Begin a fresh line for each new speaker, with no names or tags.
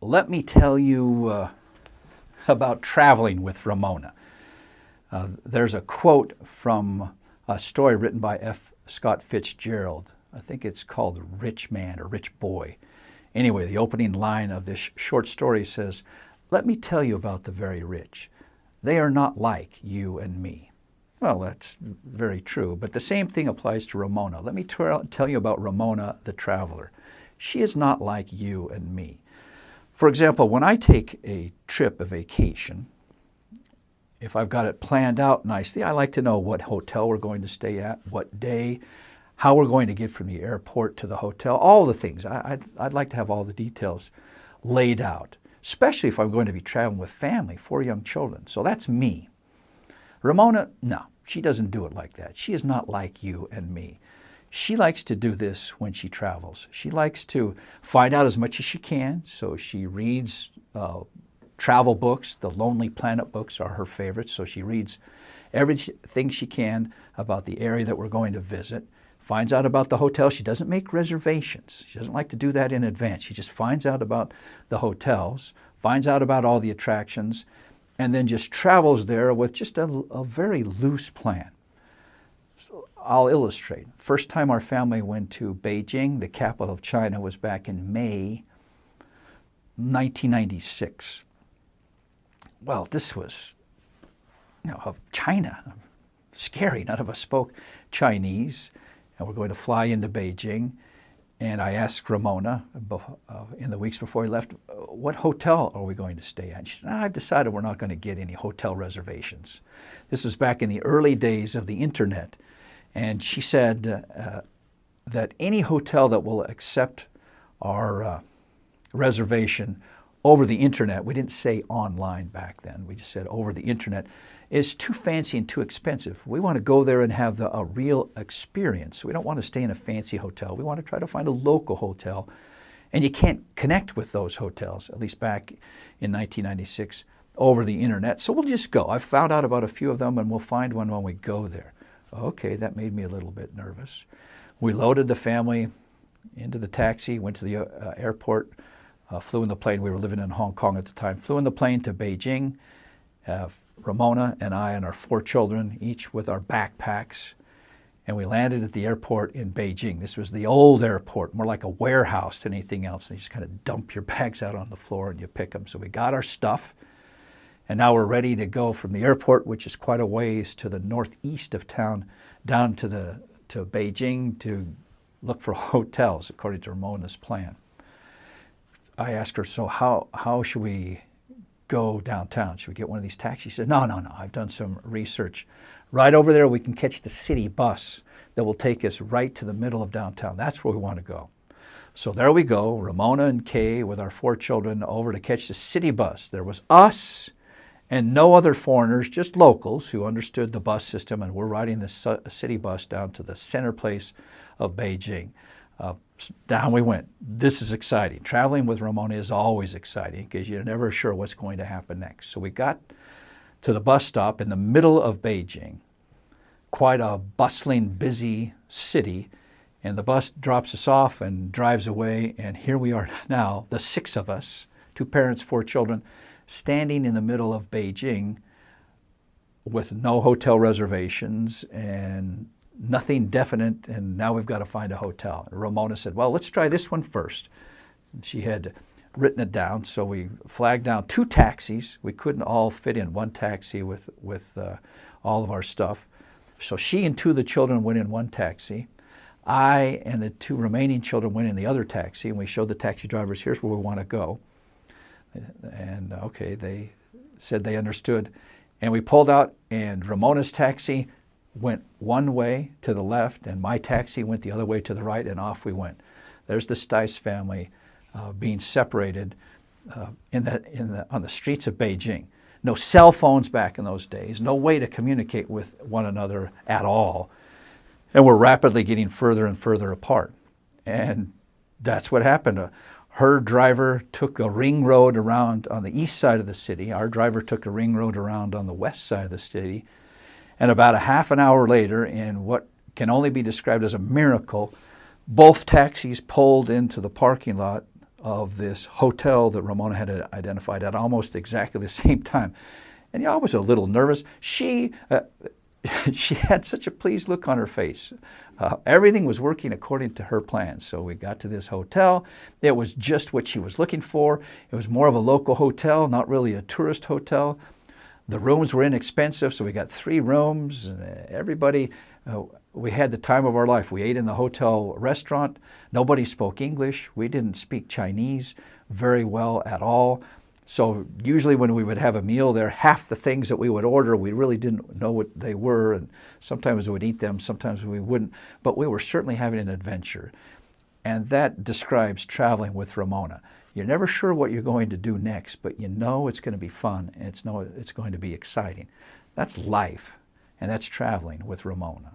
let me tell you about traveling with Ramona. There's a quote from a story written by F. Scott Fitzgerald. I think it's called Rich Man or Rich Boy. Anyway, the opening line of this short story says, "Let me tell you about the very rich. They are not like you and me." Well, that's very true, but the same thing applies to Ramona. Let me tell you about Ramona the traveler. She is not like you and me. For example, when I take a trip, a vacation, if I've got it planned out nicely, I like to know what hotel we're going to stay at, what day, how we're going to get from the airport to the hotel, all the things. I'd like to have all the details laid out, especially if I'm going to be traveling with family, 4 young children. So that's me. Ramona, no, she doesn't do it like that. She is not like you and me. She likes to do this when she travels. She likes to find out as much as she can, so she reads travel books. The Lonely Planet books are her favorites, so she reads everything she can about the area that we're going to visit, finds out about the hotel. She doesn't make reservations. She doesn't like to do that in advance. She just finds out about the hotels, finds out about all the attractions, and then just travels there with just a very loose plan. So I'll illustrate. First time our family went to Beijing, the capital of China, was back in May 1996. Well, this was, China. Scary. None of us spoke Chinese, and we're going to fly into Beijing. And I asked Ramona in the weeks before we left, what hotel are we going to stay at? And she said, I've decided we're not going to get any hotel reservations. This was back in the early days of the internet. And she said that any hotel that will accept our reservation over the internet, we didn't say online back then, we just said over the internet, is too fancy and too expensive. We want to go there and have a real experience. We don't want to stay in a fancy hotel. We want to try to find a local hotel. And you can't connect with those hotels, at least back in 1996, over the internet. So we'll just go. I've found out about a few of them, and we'll find one when we go there. Okay, that made me a little bit nervous. We loaded the family into the taxi, went to the airport, flew in the plane. We were living in Hong Kong at the time. Flew in the plane to Beijing. Ramona and I and our 4 children, each with our backpacks, and we landed at the airport in Beijing. This was the old airport, more like a warehouse than anything else. And you just kind of dump your bags out on the floor and you pick them. So we got our stuff, and now we're ready to go from the airport, which is quite a ways to the northeast of town, down to Beijing to look for hotels, according to Ramona's plan. I asked her, so how should we go downtown? Should we get one of these taxis? She said, no, I've done some research. Right over there, we can catch the city bus that will take us right to the middle of downtown. That's where we want to go. So there we go, Ramona and Kay with our 4 children over to catch the city bus. There was us and no other foreigners, just locals who understood the bus system, and we're riding the city bus down to the center place of Beijing. Down we went. This is exciting. Traveling with Ramona is always exciting because you're never sure what's going to happen next. So we got to the bus stop in the middle of Beijing, quite a bustling, busy city, and the bus drops us off and drives away, and here we are now, the 6 of us, 2 parents, 4 children, standing in the middle of Beijing with no hotel reservations and nothing definite, and now we've got to find a hotel. And Ramona said, well, let's try this one first. And she had written it down, so we flagged down 2 taxis. We couldn't all fit in one taxi with all of our stuff. So she and 2 of the children went in one taxi. I and the 2 remaining children went in the other taxi, and we showed the taxi drivers, here's where we want to go. And okay, they said they understood. And we pulled out, and Ramona's taxi went one way to the left, and my taxi went the other way to the right, and off we went. There's the Stice family being separated on the streets of Beijing. No cell phones back in those days, no way to communicate with one another at all. And we're rapidly getting further and further apart. And that's what happened. Her driver took a ring road around on the east side of the city. Our driver took a ring road around on the west side of the city. And about a half an hour later, in what can only be described as a miracle, both taxis pulled into the parking lot of this hotel that Ramona had identified at almost exactly the same time. And I was a little nervous. She had such a pleased look on her face. Everything was working according to her plans. So we got to this hotel. It was just what she was looking for. It was more of a local hotel, not really a tourist hotel. The rooms were inexpensive, so we got 3 rooms. Everybody, we had the time of our life. We ate in the hotel restaurant. Nobody spoke English. We didn't speak Chinese very well at all. So usually when we would have a meal there, half the things that we would order, we really didn't know what they were. And sometimes we would eat them, sometimes we wouldn't. But we were certainly having an adventure. And that describes traveling with Ramona. You're never sure what you're going to do next, but you know it's going to be fun and it's going to be exciting. That's life, and that's traveling with Ramona.